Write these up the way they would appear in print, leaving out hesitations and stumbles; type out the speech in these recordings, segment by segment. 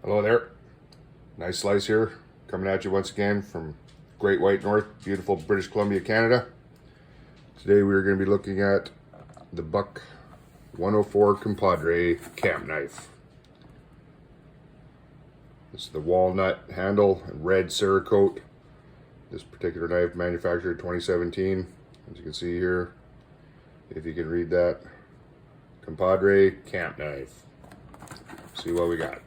Hello there. Nice slice here, coming at you once again from Great White North, beautiful British Columbia, Canada. Today we're going to be looking at the Buck 104 Compadre camp knife. This is the walnut handle and red Cerakote. This particular knife manufactured 2017. As you can see here, if you can read that, Compadre camp knife. See what we got.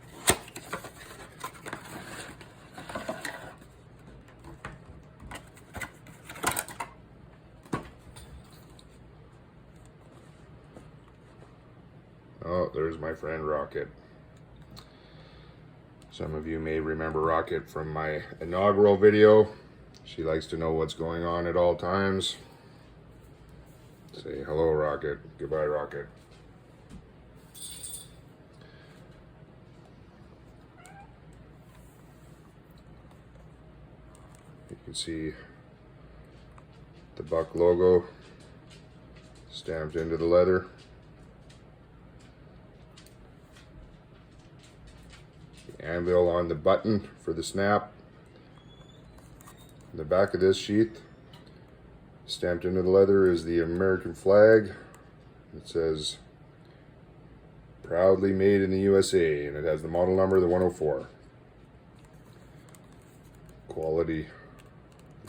Oh, there's my friend Rocket. Some of you may remember Rocket from my inaugural video. She likes to know what's going on at all times. Say hello, Rocket. Goodbye, Rocket. You can see the Buck logo stamped into the leather. The anvil on the button for the snap. The back of this sheath, stamped into the leather, is the American flag. It says proudly made in the USA, and it has the model number, the 104. Quality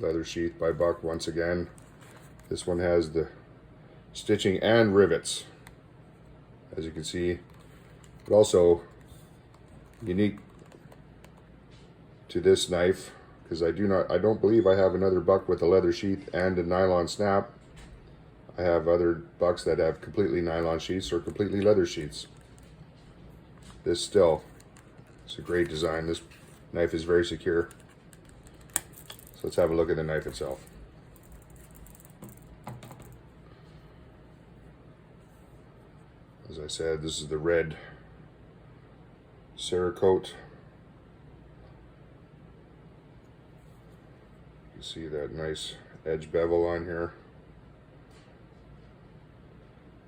leather sheath by Buck once again. This one has the stitching and rivets, as you can see, but also unique to this knife, because I don't believe I have another Buck with a leather sheath and a nylon snap. I have other Bucks that have completely nylon sheaths or completely leather sheaths. This still, it's a great design. This knife is very secure. So let's have a look at the knife itself. As I said, this is the red Cerakote. You see that nice edge bevel on here.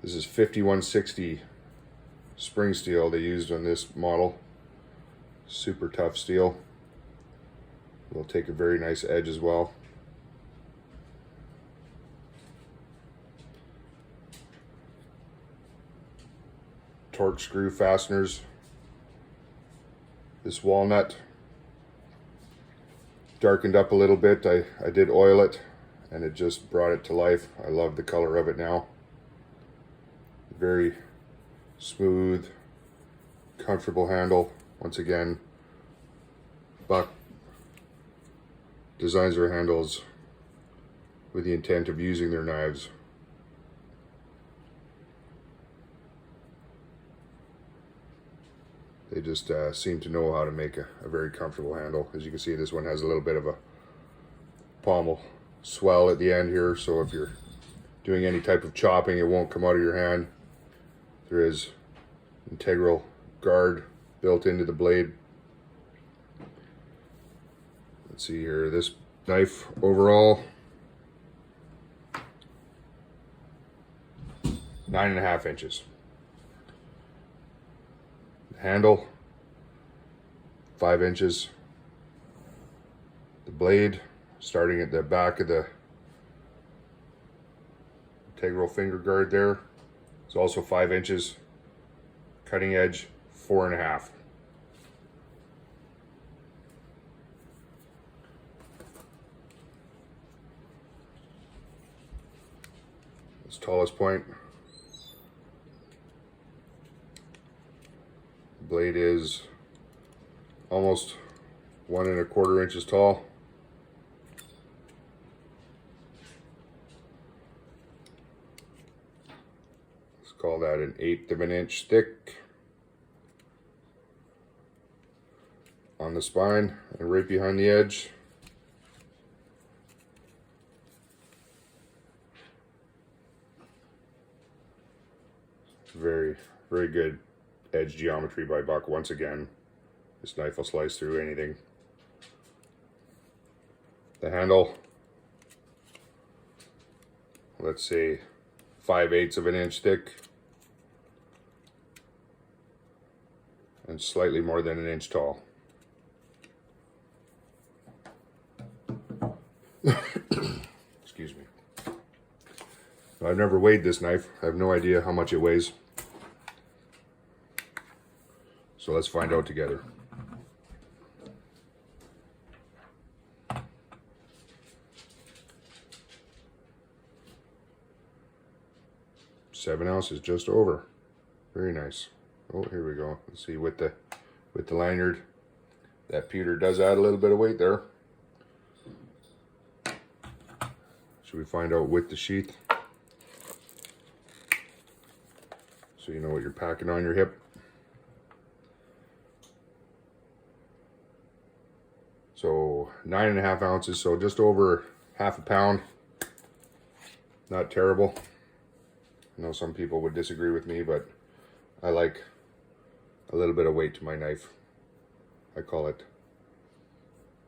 This is 5160 spring steel they used on this model. Super tough steel. Will take a very nice edge as well. Torque screw fasteners. This walnut darkened up a little bit. I did oil it and it just brought it to life. I love the color of it now. Very smooth, comfortable handle. Once again, Buck designs their handles with the intent of using their knives. They just seem to know how to make a very comfortable handle. As you can see, this one has a little bit of a pommel swell at the end here, so if you're doing any type of chopping, it won't come out of your hand. There is integral guard built into the blade. Let's see here, this knife overall, 9.5 inches. Handle, 5 inches. The blade, starting at the back of the integral finger guard there, is also 5 inches. Cutting edge, 4.5. Its tallest point. Blade is almost 1.25 inches tall. Let's call that an 1/8 of an inch thick on the spine and right behind the edge. Very, very good edge geometry by Buck once again. This knife will slice through anything. The handle, let's say 5/8 of an inch thick. and slightly more than 1 inch tall. Excuse me. I've never weighed this knife. I have no idea how much it weighs. So let's find out together. Seven ounces, just over. Very nice. Oh, here we go. Let's see, with the lanyard, that pewter does add a little bit of weight there. Should we find out with the sheath? So you know what you're packing on your hip. So 9.5 ounces, so just over half a pound. Not terrible. I know some people would disagree with me, but I like a little bit of weight to my knife. I call it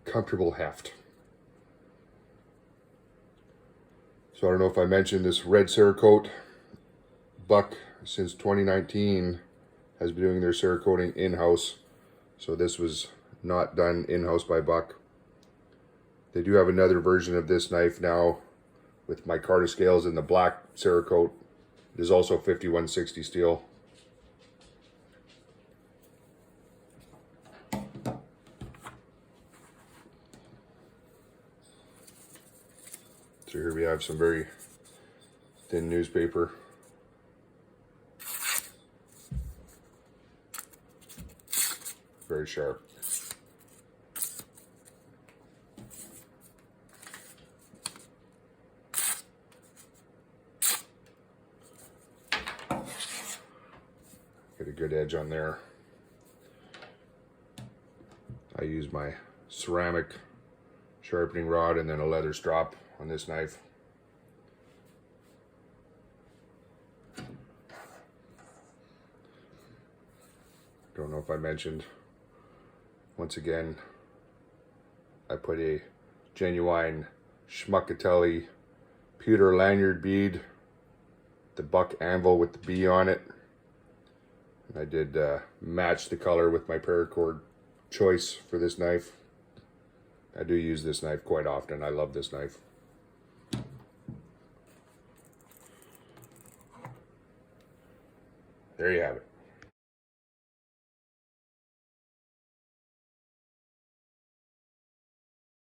comfortable heft. So I don't know if I mentioned this red Cerakote. Buck, since 2019, has been doing their Cerakoting in-house. So this was not done in-house by Buck. They do have another version of this knife now with micarta scales in the black Cerakote. It is also 5160 steel. So here we have some very thin newspaper. Very sharp. Get a good edge on there. I use my ceramic sharpening rod and then a leather strop on this knife. Don't know if I mentioned, once again, I put a genuine Schmuckatelli pewter lanyard bead, the Buck anvil with the B on it. And I did match the color with my paracord choice for this knife. I do use this knife quite often. I love this knife. There you have it.